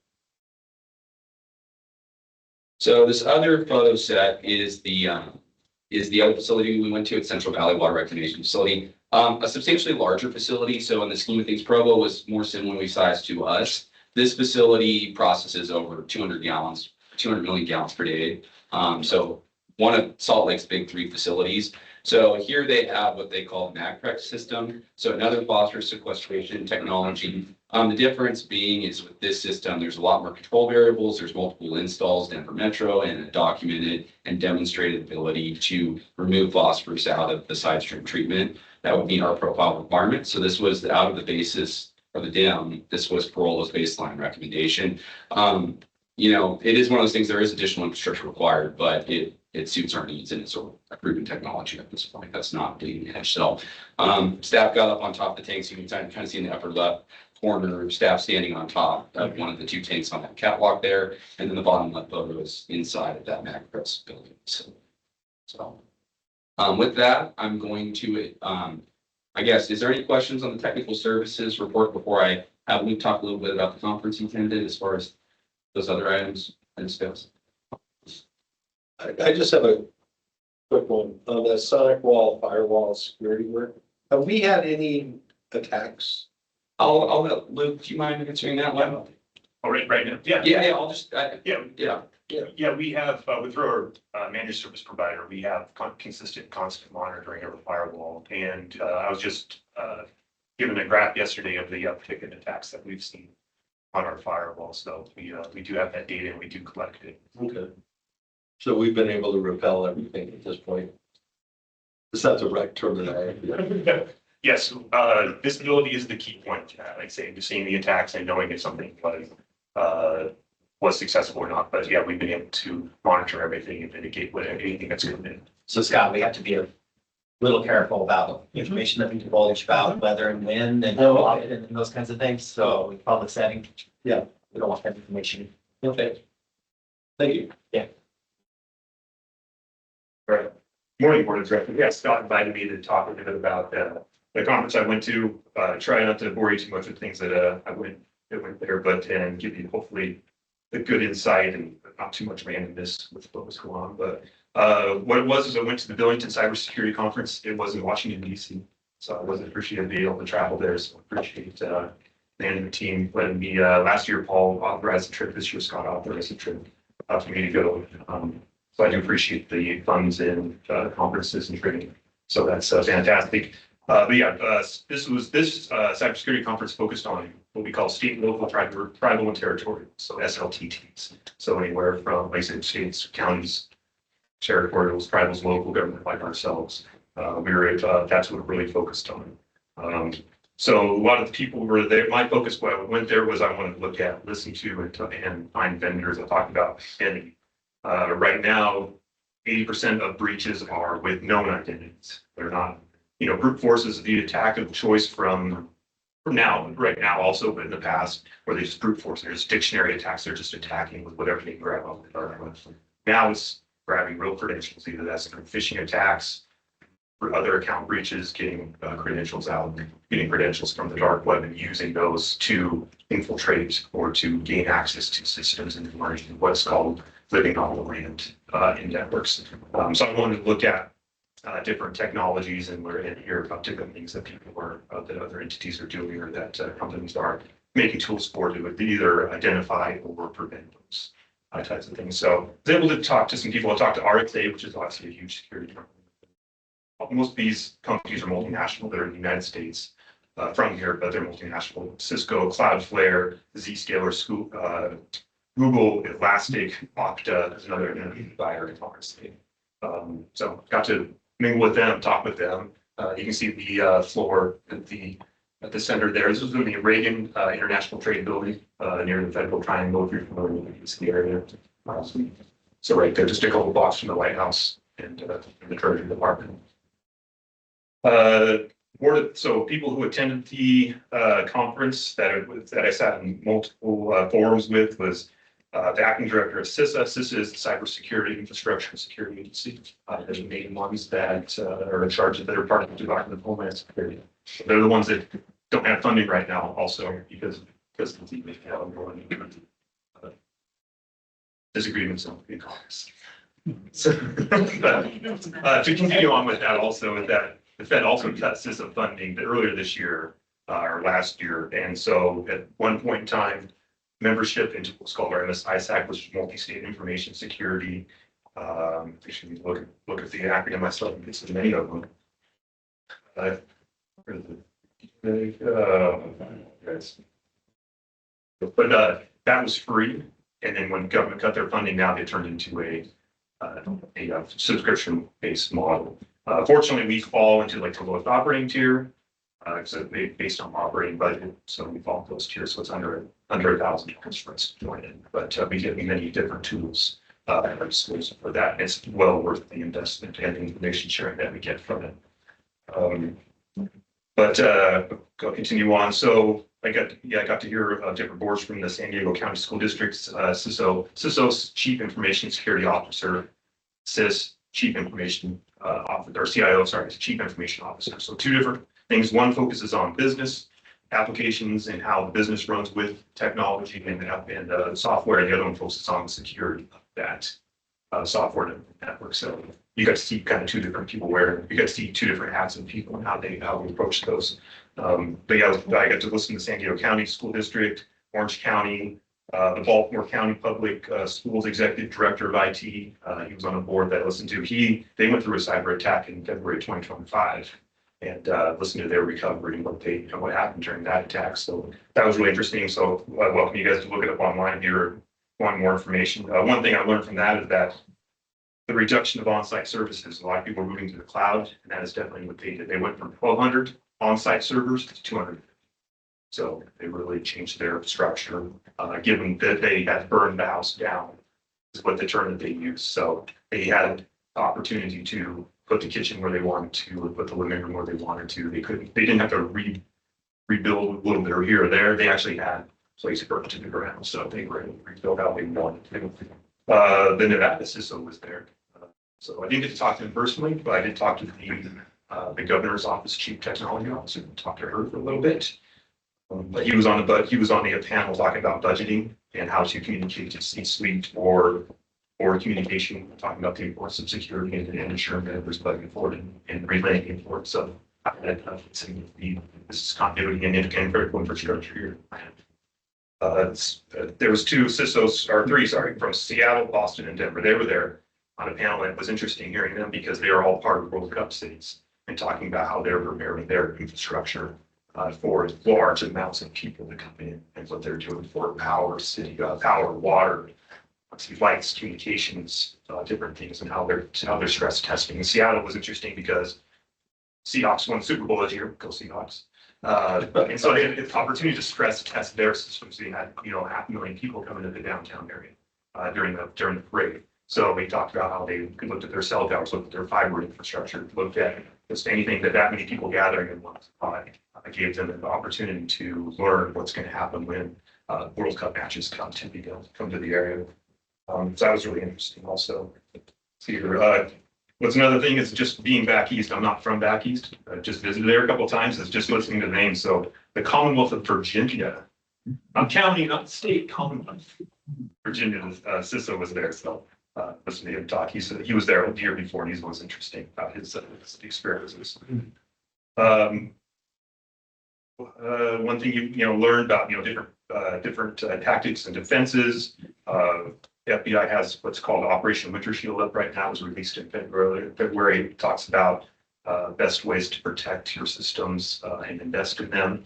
So this other photo set is the other facility we went to at Central Valley Water Reclamation Facility. A substantially larger facility. So in the scheme of things, Provo was more similarly sized to us. This facility processes over 200 million gallons per day. So one of Salt Lake's big 3 facilities. So here they have what they call MagPrex system. So another phosphorus sequestration technology. The difference being is with this system, there's a lot more control variables. There's multiple installs, Denver Metro, and a documented and demonstrated ability to remove phosphorus out of the side stream treatment. That would meet our profile requirement. So this was out of the basis or the DIM. This was Corollo's baseline recommendation. It is one of those things, there is additional infrastructure required, but it suits our needs and it's a proven technology at this point. That's not bleeding edge. So staff got up on top of the tanks. You can kind of see in the upper left corner, staff standing on top of one of the 2 tanks on that catwalk there. And then the bottom left photo is inside of that MagPrex building. So So, with that, I'm going to, I guess, is there any questions on the technical services report before I have Luke talk a little bit about the conference he attended as far as those other items I discussed? I just have a quick one on the sonic wall, firewall security work. Have we had any attacks? I'll let Luke, do you mind answering that one? Oh, right now, yeah. Yeah, I'll just, Yeah, we have, with our managed service provider, we have consistent, constant monitoring of the firewall. And I was just given a graph yesterday of the uptick in attacks that we've seen on our firewall. So we do have that data and we do collect it. Okay. So we've been able to repel everything at this point. Is that the right terminology? Yes, visibility is the key point. Like I say, just seeing the attacks and knowing if something was successful or not. But yeah, we've been able to monitor everything and mitigate anything that's coming in. So Scott, we have to be a little careful about information that we divulge about weather and wind and those kinds of things. So in public setting. Yeah. We don't want that information. Okay. Thank you. Right. Morning, Board of Directors. Yeah, Scott invited me to talk a bit about the conference I went to. Try not to bore you too much with things that I went there, but and give you hopefully a good insight and not too much randomness with what was going on. But what it was is I went to the Billington Cybersecurity Conference. It was in Washington, D.C. So I wasn't appreciative being able to travel there. So I appreciate the management team letting me. Last year, Paul authorized the trip. This year, Scott authorized the trip for me to go. So I do appreciate the funds and conferences and training. So that's fantastic. But yeah, this cybersecurity conference focused on what we call state, local, tribal, and territorial. So SLTTs. So anywhere from, like I said, states, counties, territorials, tribals, local government like ourselves. That's what we're really focused on. So a lot of the people were there. My focus when I went there was I wanted to look at, listen to, and find vendors. I talked about identity. Right now, 80% of breaches are with known identities. They're not, brute force is the attack of choice from right now also, but in the past, where they just brute force. There's dictionary attacks. They're just attacking with whatever they can grab off the dark web. Now it's grabbing real credentials. Either that's through phishing attacks, for other account breaches, getting credentials out, getting credentials from the dark web and using those to infiltrate or to gain access to systems and learning what's called living on the land in networks. So I wanted to look at different technologies and we're in here about different things that people are, that other entities are doing or that companies are making tools for to either identify or prevent those types of things. So I was able to talk to some people. I talked to RXA, which is obviously a huge security company. Most of these companies are multinational. They're in the United States from here, but they're multinational. Cisco, Cloudflare, Zscaler, Google, Elastic, Okta is another buyer in RXA. So got to mingle with them, talk with them. You can see the floor at the center there. This was in the Reagan International Trade Building near the Federal Triangle, if you're familiar with the area. So right there, just a couple blocks from the White House and the Treasury Department. So people who attended the conference that I sat in multiple forums with was the acting director of CISA. CISA is the Cybersecurity Infrastructure and Security Agency. They're the main ones that are in charge of that are part of the Department of Homeland Security. They're the ones that don't have funding right now also because of the disagreements on the Congress. So to continue on with that also is that the Fed also cut CISA funding earlier this year or last year. And so at one point in time, membership into what's called our MSISAC, which is Multi-State Information Security. Actually, look at the acronym myself. It's many of them. But that was free. And then when government cut their funding, now they turned into a subscription-based model. Fortunately, we fall into like the lowest operating tier. So based on operating budget, so we fall those tiers. So it's under $1,000 for us to join in. But we get many different tools at our schools for that. And it's well worth the investment and the information sharing that we get from it. Continue on. So I got to hear different boards from the San Diego County School Districts, CISO's Chief Information Security Officer, CIS chief information officer, or CIO, sorry, is chief information officer. So two different things. One focuses on business applications and how the business runs with technology and software. And the other one focuses on security of that software network. So you got to see kind of two different people wearing, you got to see two different hats and people and how we approach those. But yeah, I got to listen to San Diego County School District, Orange County, the Baltimore County Public Schools Executive Director of IT. He was on a board that I listened to. They went through a cyber attack in February 2025 and listened to their recovery and what happened during that attack. So that was really interesting. So I welcome you guys to look it up online if you're wanting more information. One thing I learned from that is that the reduction of on-site services, a lot of people are moving to the cloud, and that is definitely what they did. They went from 1,200 on-site servers to 200. So they really changed their structure, given that they had burned the house down, is what the term that they used. So they had opportunity to put the kitchen where they wanted to, put the living room where they wanted to. They didn't have to rebuild a little bit or here or there. They actually had place burnt to the ground, so they were able to rebuild how they wanted to. The Nevada system was there. So I didn't get to talk to him personally, but I did talk to the governor's office chief technology officer, and talked to her for a little bit. But he was on the panel talking about budgeting and how to communicate to C-suite or communication, talking about the importance of security and ensuring that there's budgeting for it and relaying the importance of that this is continuity and critical infrastructure here. There was two CISOs, or three, sorry, from Seattle, Boston, and Denver. They were there on a panel, and it was interesting hearing them because they are all part of World Cup cities and talking about how they're preparing their infrastructure for large amounts of people to come in and what they're doing for power, power, water, lights, communications, different things, and how they're stress testing. And Seattle was interesting because Seahawks won the Super Bowl this year. Go Seahawks. And so they had the opportunity to stress test their systems. They had, 500,000 people coming to the downtown area during the parade. So we talked about how they looked at their cell towers, looked at their fiber infrastructure, looked at just anything that many people gathering in one spot. I gave them the opportunity to learn what's going to happen when World Cup matches come to the area. So that was really interesting. Also, what's another thing is just being back east. I'm not from back east. I just visited there a couple of times. It's just listening to the names. So the Commonwealth of Virginia, not county, not state, Commonwealth. Virginia, CISO was there. So listening to him talk, he said he was there the year before, and he was interesting about his experiences. One thing you learned about different tactics and defenses. FBI has what's called Operation Winter Shield up right now. It was released in February. It talks about best ways to protect your systems and invest in them.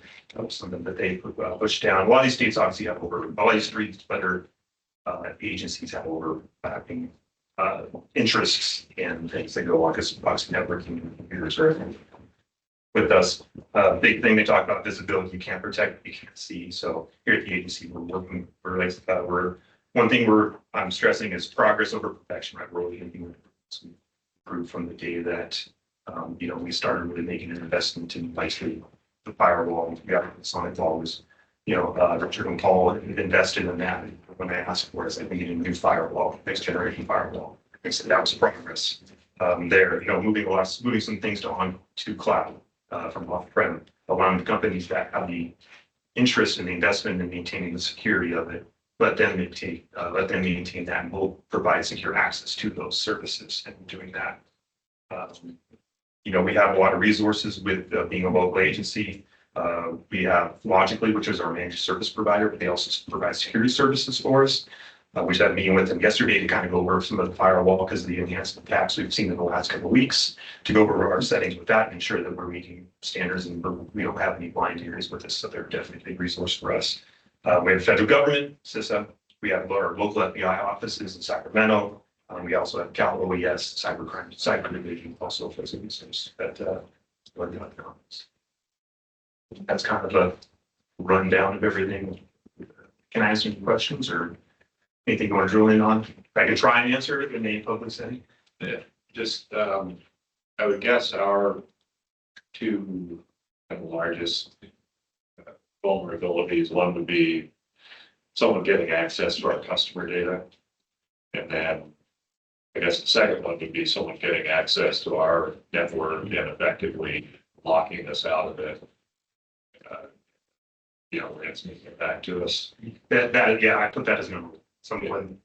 Something that they push down. A lot of these states obviously have all these three other agencies have overlapping interests and things that go on, because obviously networking and computers are with us. Big thing they talk about visibility. You can't protect what you can't see. So here at the agency, one thing I'm stressing is progress over perfection, right? We're really improve from the day that we started really making an investment in the firewall. We got the Sonic Wall was, Richard and Paul invested in that. When I asked for it, I said, we need a new firewall, next generation firewall. They said that was progress there. Moving some things to cloud from off-prem, allowing the companies that have the interest in the investment and maintaining the security of it. Let them maintain that, and we'll provide secure access to those services. And doing that, we have a lot of resources with being a local agency. We have Logically, which is our managed service provider, but they also provide security services for us. We just had a meeting with them yesterday to kind of go over some of the firewall because of the enhanced attacks we've seen in the last couple of weeks, to go over our settings with that and ensure that we're meeting standards and we don't have any blind areas with this. So they're definitely a big resource for us. We have federal government, CISA. We have our local FBI offices in Sacramento. We also have Cal OES, cyber division, also facilities that run down the office. That's kind of a rundown of everything. Can I answer any questions or anything you want to drill in on? I can try and answer it in a public setting. Yeah, just I would guess our two largest vulnerabilities. One would be someone getting access to our customer data, and then I guess the second one would be someone getting access to our network and effectively locking us out of it. Ransom it back to us. Yeah, I put that as number, someone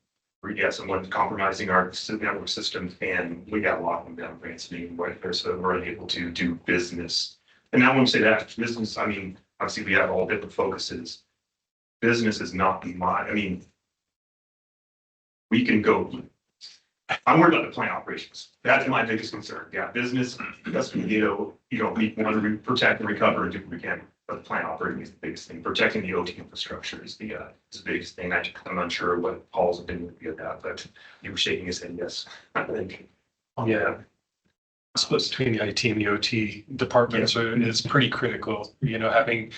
compromising our network systems and we got locking down ransoming, so we're unable to do business. And I won't say that business, I mean, obviously we have all different focuses. Business is not we can go. I'm worried about the plant operations. That's my biggest concern. Yeah, business, that's, we want to protect and recover and do what we can. But the plant operating is the biggest thing. Protecting the OT infrastructure is the biggest thing. I'm unsure what Paul's opinion would be of that, but you were shaking his head, yes. I think. Yeah. Split between the IT and the OT departments is pretty critical, having,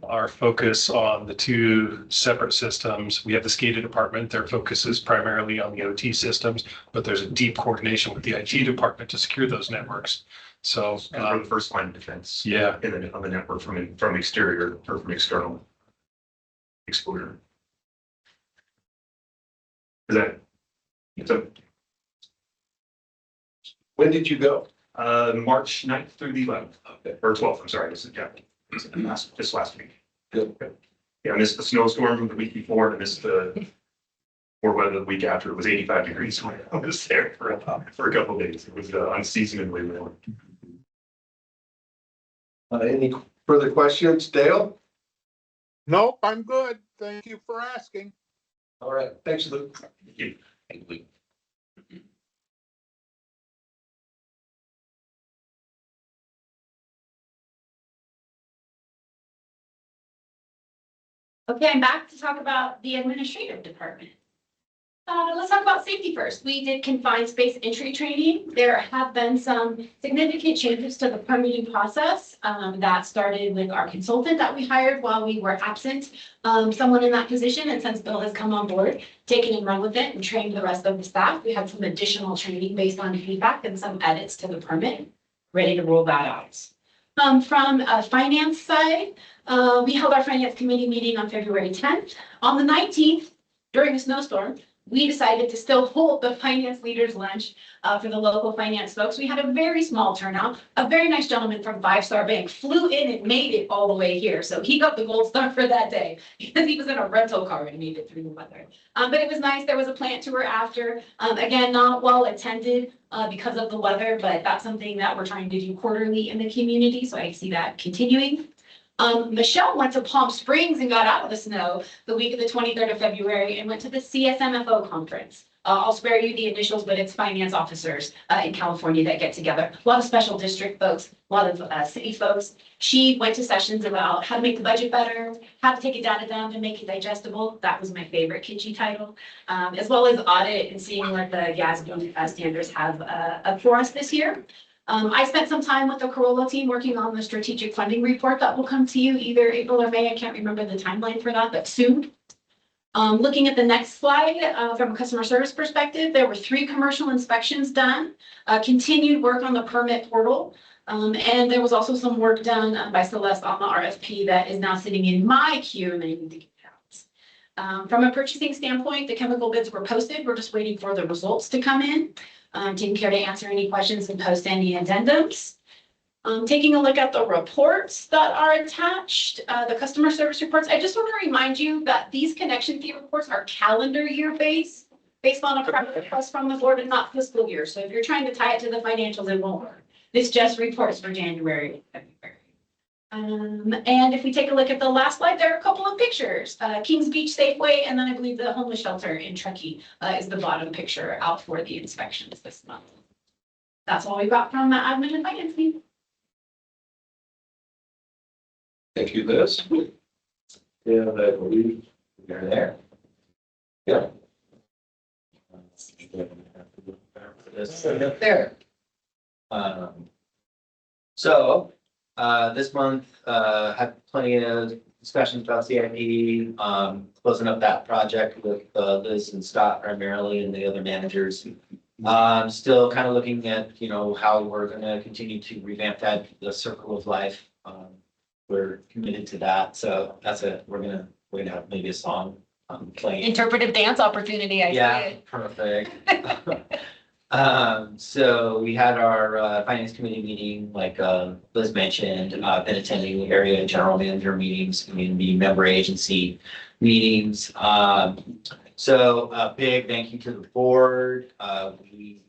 our focus on the two separate systems. We have the SCADA department, their focus is primarily on the OT systems, but there's a deep coordination with the IT department to secure those networks. So We're the first line of defense. Yeah. On the network from exterior or from external exposure. Is that? So, When did you go? March 9th through the 11th, Okay. or 12th, I'm sorry, this last week. Good. Yeah, I missed the snowstorm the week before, and I missed the or weather the week after. It was 85 degrees when I was there for a couple of days. It was unseasonably warm. Any further questions, Dale? Nope, I'm good. Thank you for asking. All right, thanks, Luke. Thank you. Okay, I'm back to talk about the administrative department. Let's talk about safety first. We did confined space entry training. There have been some significant changes to the permitting process that started with our consultant that we hired while we were absent. Someone in that position, and since Bill has come on board, taken and run with it and trained the rest of the staff. We had some additional training based on feedback and some edits to the permit, ready to roll that out. From a finance side, we held our finance committee meeting on February 10th. On the 19th, during a snowstorm, we decided to still hold the finance leaders lunch for the local finance folks. We had a very small turnout. A very nice gentleman from Five Star Bank flew in and made it all the way here. So he got the gold star for that day because he was in a rental car and made it through the weather. But it was nice. There was a plant tour after. Again, not well attended because of the weather, but that's something that we're trying to do quarterly in the community. So I see that continuing. Michelle went to Palm Springs and got out of the snow the week of the 23rd of February and went to the CSMFO conference. I'll spare you the initials, but it's finance officers in California that get together. A lot of special district folks, a lot of city folks. She went to sessions about how to make the budget better, how to take a data dump and make it digestible. That was my favorite kitschy title, as well as audit and seeing what the GASB standards have up for us this year. I spent some time with the Corolla team working on the strategic funding report that will come to you either April or May. I can't remember the timeline for that, but soon. Looking at the next slide, from a customer service perspective, there were 3 commercial inspections done, continued work on the permit portal. And there was also some work done by Celeste on the RFP that is now sitting in my queue and I need to get out. From a purchasing standpoint, the chemical bids were posted. We're just waiting for the results to come in. Taking care to answer any questions and post any addendums. Taking a look at the reports that are attached, the customer service reports. I just want to remind you that these connection fee reports are calendar year based on a private request from the board and not fiscal year. So if you're trying to tie it to the financials, it won't work. This just reports for January and February. And if we take a look at the last slide, there are a couple of pictures. Kings Beach Safeway, and then I believe the homeless shelter in Truckee is the bottom picture out for the inspections this month. That's all we've got from the admin and finance team. Thank you, Liz. Yeah, I believe you're there. Yeah. There. So, this month, had plenty of discussions about CIP, closing up that project with Liz and Scott primarily and the other managers. Still kind of looking at, how we're gonna continue to revamp that, the circle of life. We're committed to that, so we're gonna have maybe a song playing. Interpretive dance opportunity, I see Yeah, it. perfect. So we had our finance committee meeting, like Liz mentioned, been attending area general manager meetings, community member agency meetings. So a big thank you to the board. We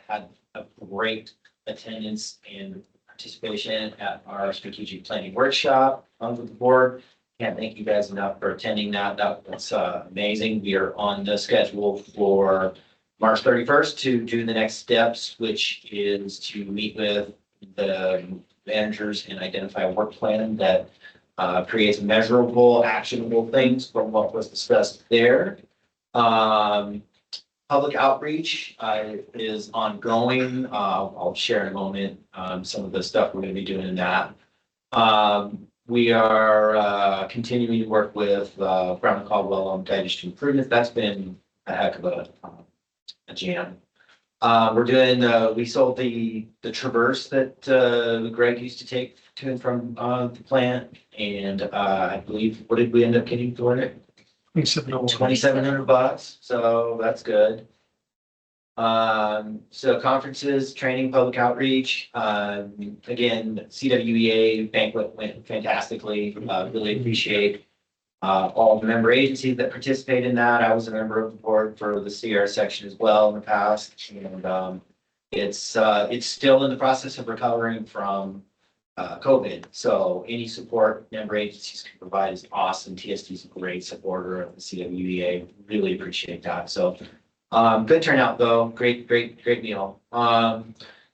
had a great attendance and participation at our strategic planning workshop with the board. Can't thank you guys enough for attending that. That was amazing. We are on the schedule for March 31st to do the next steps, which is to meet with the managers and identify a work plan that creates measurable, actionable things from what was discussed there. Public outreach is ongoing. I'll share in a moment some of the stuff we're going to be doing in that. We are continuing to work with Brown and Caldwell on digestion improvements. That's been a heck of a jam. We're doing, we sold the Traverse that Greg used to take to and from the plant. And I believe, what did we end up getting for it? $2,700, so that's good. So conferences, training, public outreach, again, CWEA banquet went fantastically. Really appreciate all the member agencies that participate in that. I was a member of the board for the CR section as well in the past, and it's still in the process of recovering from COVID. So any support member agencies can provide is awesome. TSD is a great supporter of the CWEA. Really appreciate that. So good turnout though. Great meal.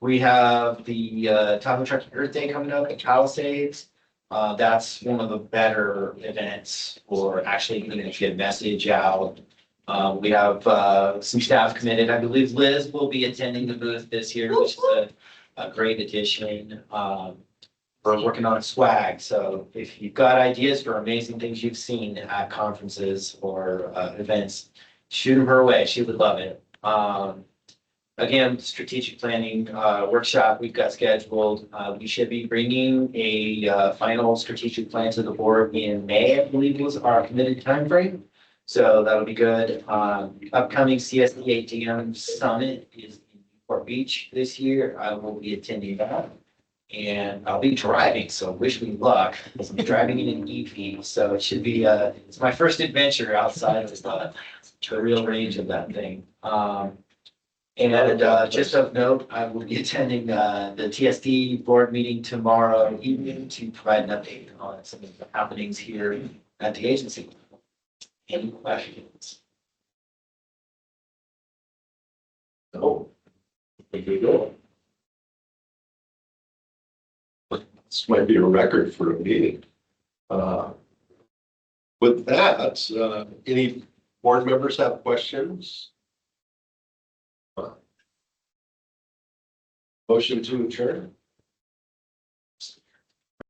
We have the Tahoe Truck Earth Day coming up at Palisades. That's one of the better events for actually getting a good message out. We have some staff committed. I believe Liz will be attending the booth this year, which is a great addition. We're working on swag. So if you've got ideas for amazing things you've seen at conferences or events, shoot them her way. She would love it. Again, strategic planning workshop we've got scheduled. We should be bringing a final strategic plan to the board in May, I believe was our committed timeframe. So that would be good. Upcoming CSD ATM Summit is in Newport Beach this year. I will be attending that. And I'll be driving, so wish me luck. I'm driving in an EV, so it should be, it's my first adventure outside of the real range of that thing. And just of note, I will be attending the TSD board meeting tomorrow evening to provide an update on some of the happenings here at the agency. Any questions? Oh, there you go. This might be a record for a meeting. With that, any board members have questions? Motion to adjourn.